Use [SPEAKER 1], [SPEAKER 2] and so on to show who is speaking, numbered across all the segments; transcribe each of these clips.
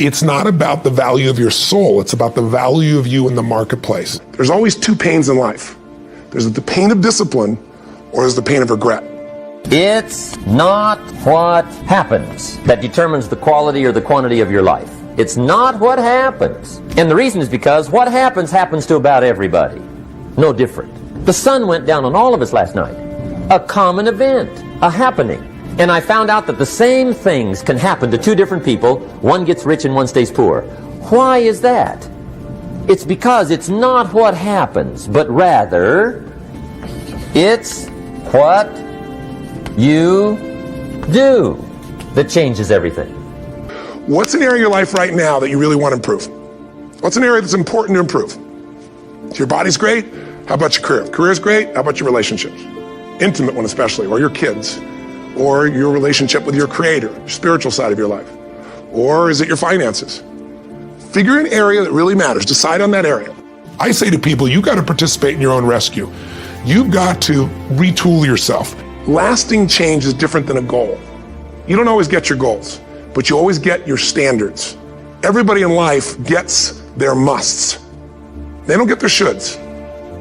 [SPEAKER 1] It's not about the value of your soul. It's about the value of you in the marketplace. There's always two pains in life. There's the pain of discipline, or there's the pain of regret.
[SPEAKER 2] It's not what happens that determines the quality or the quantity of your life. It's not what happens. And the reason is because what happens to about everybody. No different. The sun went down on all of us last night. A common event, a happening. And I found out that the same things can happen to two different people. One gets rich and one stays poor. Why is that? It's because it's not what happens, but rather it's what you do that changes everything.
[SPEAKER 1] What's an area of your life right now that you really want to improve? What's an area that's important to improve? Your body's great. How about your career? Career's great. How about your relationships? Intimate one especially, or your kids, or your relationship with your creator, your spiritual side of your life. Or is it your finances? Figure an area that really matters. Decide on that area. I say to people, you got to participate in your own rescue. You've got to retool yourself. Lasting change is different than a goal. You don't always get your goals, but you always get your standards. Everybody in life gets their musts. They don't get their shoulds.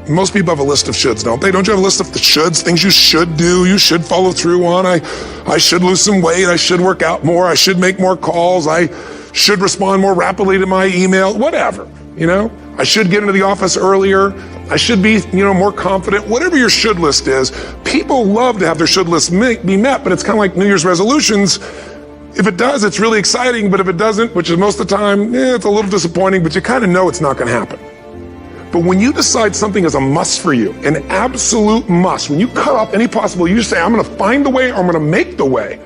[SPEAKER 1] Most people have a list of shoulds, don't they? Don't you have a list of the shoulds, things you should do, you should follow through on? I should lose some weight, I should work out more, I should make more calls, I should respond more rapidly to my email, whatever, I should get into the office earlier, I should be, more confident, whatever your should list is. People love to have their should list be met, but it's kind of like New Year's resolutions. If it does, it's really exciting, but if it doesn't, which is most of the time, it's a little disappointing, but you kind of know it's not going to happen. But when you decide something is a must for you, an absolute must, when you cut off any possible, you say, I'm going to find the way, or I'm going to make the way.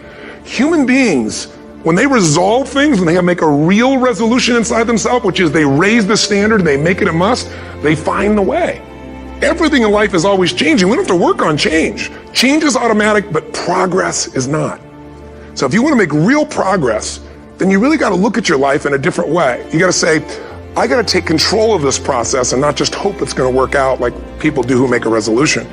[SPEAKER 1] Human beings, when they resolve things, when they make a real resolution inside themselves, which is they raise the standard, they make it a must, they find the way. Everything in life is always changing. We don't have to work on change. Change is automatic, but progress is not. So if you want to make real progress, then you really got to look at your life in a different way. You got to say, I got to take control of this process and not just hope it's going to work out like people do who make a resolution.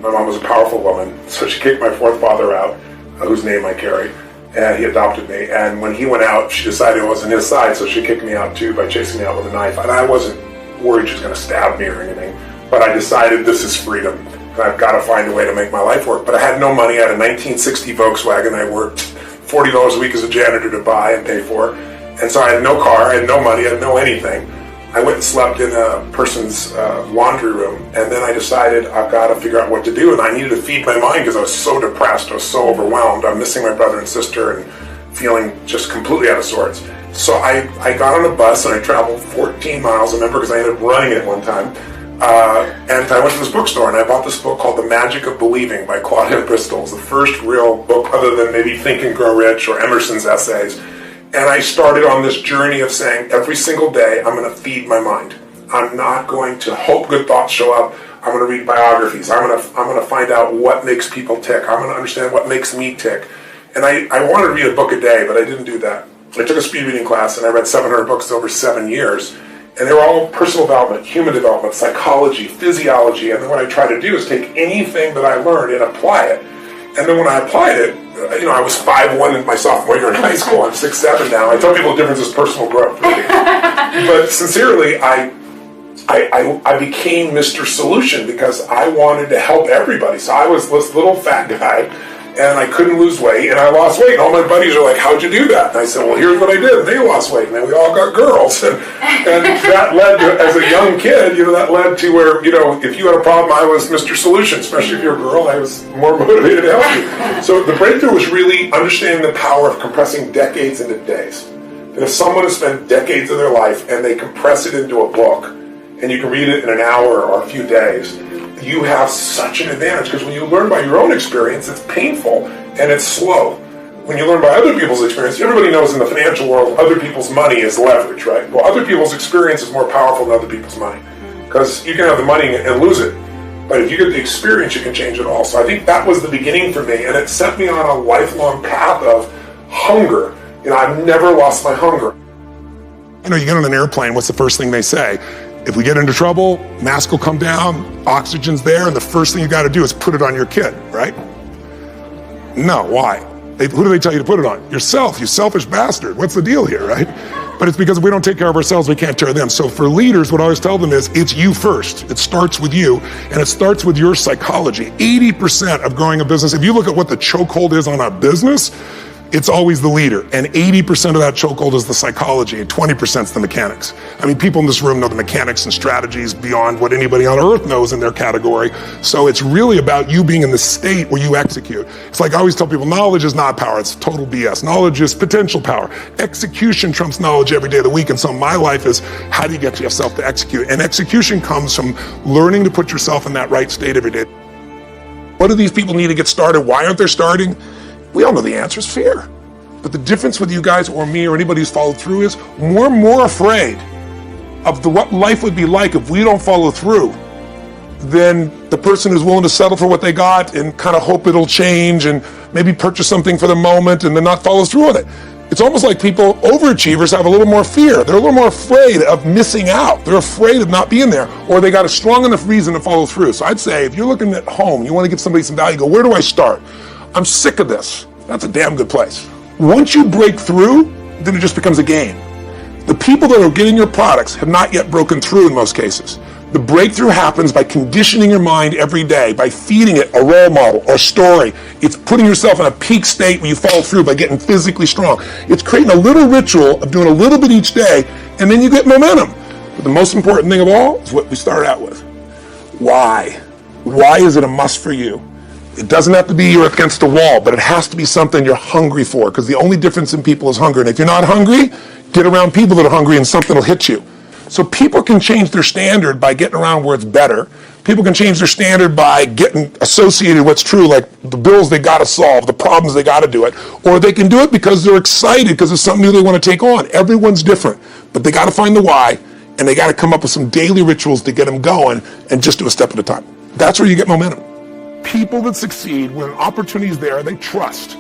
[SPEAKER 1] My mom was a powerful woman, so she kicked my fourth father out, whose name I carry, and he adopted me. And when he went out, she decided it wasn't his side, so she kicked me out too by chasing me out with a knife. And I wasn't worried she was going to stab me or anything, but I decided this is freedom, and I've got to find a way to make my life work. But I had no money. I had a 1960 Volkswagen. I worked $40 a week as a janitor to buy and pay for. And so I had no car, I had no money, I had no anything. I went and slept in a person's laundry room, and then I decided I've got to figure out what to do, and I needed to feed my mind because I was so depressed, I was so overwhelmed. I'm missing my brother and sister and feeling just completely out of sorts. So I got on a bus and I traveled 14 miles, I remember, because I ended up running it one time. And I went to this bookstore and I bought this book called The Magic of Believing by Claudia Bristol. It's the first real book other than maybe Think and Grow Rich or Emerson's essays. And I started on this journey of saying every single day I'm going to feed my mind. I'm not going to hope good thoughts show up. I'm going to read biographies. I'm going to find out what makes people tick. I'm going to understand what makes me tick. And I wanted to read a book a day, but I didn't do that. I took a speed reading class and I read 700 books over 7 years. And they were all personal development, human development, psychology, physiology. And then what I try to do is take anything that I learned and apply it. And then when I applied it, I was 5'1" in my sophomore year in high school. I'm 6'7" now. I tell people the difference is personal growth. But sincerely, I became Mr. Solution because I wanted to help everybody. So I was this little fat guy, and I couldn't lose weight, and I lost weight. And all my buddies are like, how'd you do that? And I said, well, here's what I did. And they lost weight, and then we all got girls. And that led to, as a young kid, that led to where, if you had a problem, I was Mr. Solution. Especially if you're a girl, I was more motivated to help you. So the breakthrough was really understanding the power of compressing decades into days. And if someone has spent decades of their life and they compress it into a book, and you can read it in an hour or a few days, you have such an advantage, because when you learn by your own experience, it's painful and it's slow. When you learn by other people's experience, everybody knows in the financial world, other people's money is leverage, right? Well, other people's experience is more powerful than other people's money, because you can have the money and lose it. But if you get the experience, you can change it all. So I think that was the beginning for me, and it set me on a lifelong path of hunger. I've never lost my hunger. You get on an airplane, what's the first thing they say? If we get into trouble, mask will come down, oxygen's there, and the first thing you got to do is put it on your kid, right? No, why? Who do they tell you to put it on? Yourself, you selfish bastard. What's the deal here, right? but it's because if we don't take care of ourselves, we can't take care of them. So for leaders, what I always tell them is, it's you first. It starts with you, and it starts with your psychology. 80% of growing a business, if you look at what the chokehold is on a business, it's always the leader, and 80% of that chokehold is the psychology, and 20% is the mechanics. I mean, people in this room know the mechanics and strategies beyond what anybody on earth knows in their category. So it's really about you being in the state where you execute. It's like I always tell people, knowledge is not power, it's total BS. Knowledge is potential power. Execution trumps knowledge every day of the week, and so my life is, how do you get yourself to execute? And execution comes from learning to put yourself in that right state every day. What do these people need to get started? Why aren't they starting? We all know the answer is fear. But the difference with you guys or me or anybody who's followed through is we're more afraid of what life would be like if we don't follow through than the person who's willing to settle for what they got and kind of hope it'll change and maybe purchase something for the moment and then not follow through on it. It's almost like people, overachievers, have a little more fear. They're a little more afraid of missing out. They're afraid of not being there, or they got a strong enough reason to follow through. So I'd say if you're looking at home, you want to give somebody some value, go, where do I start? I'm sick of this. That's a damn good place. Once you break through, then it just becomes a game. The people that are getting your products have not yet broken through in most cases. The breakthrough happens by conditioning your mind every day, by feeding it a role model or story. It's putting yourself in a peak state where you follow through by getting physically strong. It's creating a little ritual of doing a little bit each day, and then you get momentum. But the most important thing of all is what we started out with. Why? Why is it a must for you? It doesn't have to be you're against the wall, but it has to be something you're hungry for, because the only difference in people is hunger. And if you're not hungry, get around people that are hungry and something will hit you. So people can change their standard by getting around where it's better. People can change their standard by getting associated with what's true, like the bills they got to solve, the problems they got to do it. Or they can do it because they're excited, because it's something new they want to take on. Everyone's different, but they got to find the why, and they got to come up with some daily rituals to get them going, and just do a step at a time. That's where you get momentum. People that succeed, when an opportunity is there, they trust.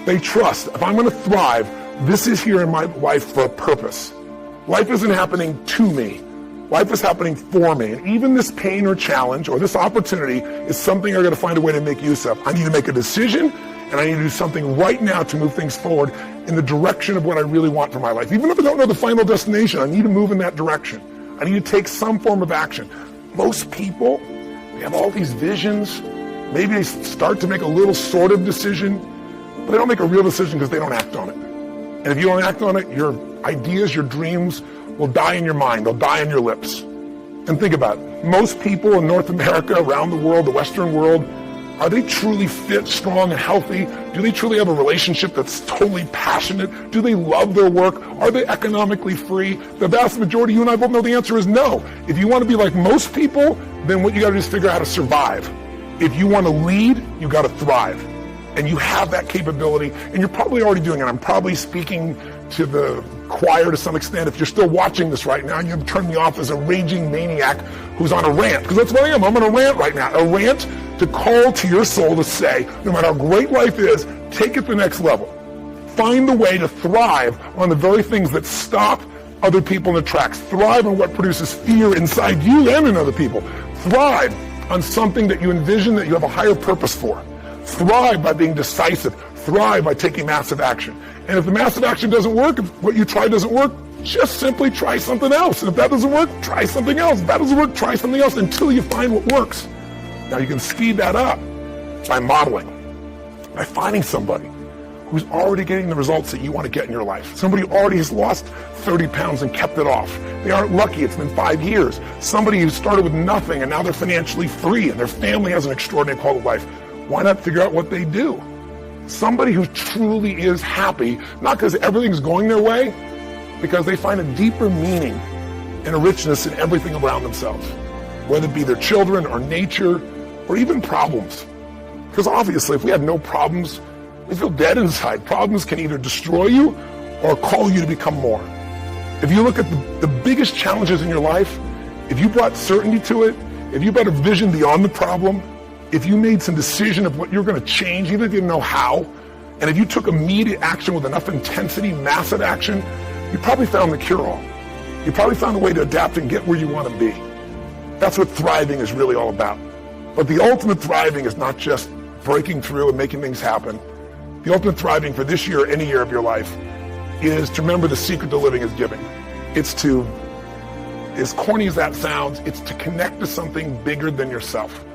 [SPEAKER 1] They trust. If I'm going to thrive, this is here in my life for a purpose. Life isn't happening to me. Life is happening for me. And even this pain or challenge or this opportunity is something I'm going to find a way to make use of. I need to make a decision, and I need to do something right now to move things forward in the direction of what I really want for my life. Even if I don't know the final destination, I need to move in that direction. I need to take some form of action. Most people, they have all these visions. Maybe they start to make a little sort of decision, but they don't make a real decision because they don't act on it. And if you don't act on it, your ideas, your dreams will die in your mind. They'll die on your lips. And think about it. Most people in North America, around the world, the Western world, are they truly fit, strong, and healthy? Do they truly have a relationship that's totally passionate? Do they love their work? Are they economically free? The vast majority, you and I both know the answer is no. If you want to be like most people, then what you got to do is figure out how to survive. If you want to lead, you got to thrive. And you have that capability, and you're probably already doing it. I'm probably speaking to the choir to some extent. If you're still watching this right now, you've turned me off as a raging maniac who's on a rant, because that's what I am. I'm on a rant right now. A rant to call to your soul to say, no matter how great life is, take it to the next level. Find a way to thrive on the very things that stop other people in their tracks. Thrive on what produces fear inside you and in other people. Thrive on something that you envision that you have a higher purpose for. Thrive by being decisive. Thrive by taking massive action. And if the massive action doesn't work, if what you try doesn't work, just simply try something else. And if that doesn't work, try something else. If that doesn't work, try something else until you find what works. Now you can speed that up by modeling, by finding somebody who's already getting the results that you want to get in your life. Somebody who already has lost 30 pounds and kept it off. They aren't lucky, it's been 5 years. Somebody who started with nothing and now they're financially free and their family has an extraordinary quality of life. Why not figure out what they do? Somebody who truly is happy, not because everything's going their way, because they find a deeper meaning and a richness in everything around themselves, whether it be their children or nature or even problems. Because obviously, if we had no problems, we feel dead inside. Problems can either destroy you or call you to become more. If you look at the biggest challenges in your life, if you brought certainty to it, if you brought a vision beyond the problem, if you made some decision of what you're going to change, even if you didn't know how, and if you took immediate action with enough intensity, massive action, you probably found the cure-all. You probably found a way to adapt and get where you want to be. That's what thriving is really all about. But the ultimate thriving is not just breaking through and making things happen. The ultimate thriving for this year, any year of your life, is to remember the secret to living is giving. It's to, as corny as that sounds, it's to connect to something bigger than yourself.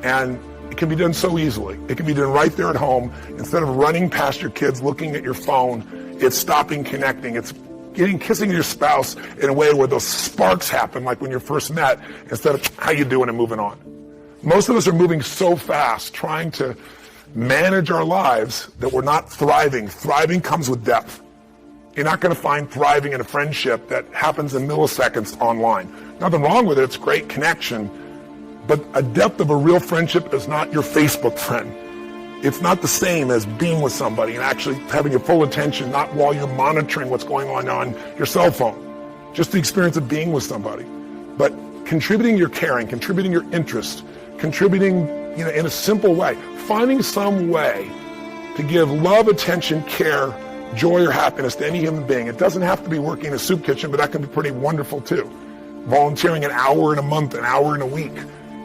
[SPEAKER 1] And it can be done so easily. It can be done right there at home. Instead of running past your kids, looking at your phone, it's stopping, connecting. It's kissing your spouse in a way where those sparks happen, like when you first met, instead of how you doing and moving on. Most of us are moving so fast, trying to manage our lives, that we're not thriving. Thriving comes with depth. You're not going to find thriving in a friendship that happens in milliseconds online. Nothing wrong with it. It's great connection. But a depth of a real friendship is not your Facebook friend. It's not the same as being with somebody and actually having your full attention, not while you're monitoring what's going on your cell phone. Just the experience of being with somebody. But contributing your caring, contributing your interest, contributing, in a simple way, finding some way to give love, attention, care, joy, or happiness to any human being. It doesn't have to be working in a soup kitchen, but that can be pretty wonderful too. Volunteering an hour in a month, an hour in a week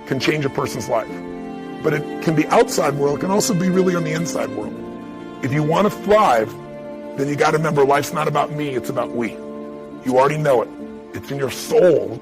[SPEAKER 1] can change a person's life. But it can be outside world, it can also be really on the inside world. If you want to thrive, then you got to remember life's not about me, it's about we. You already know it. It's in your soul.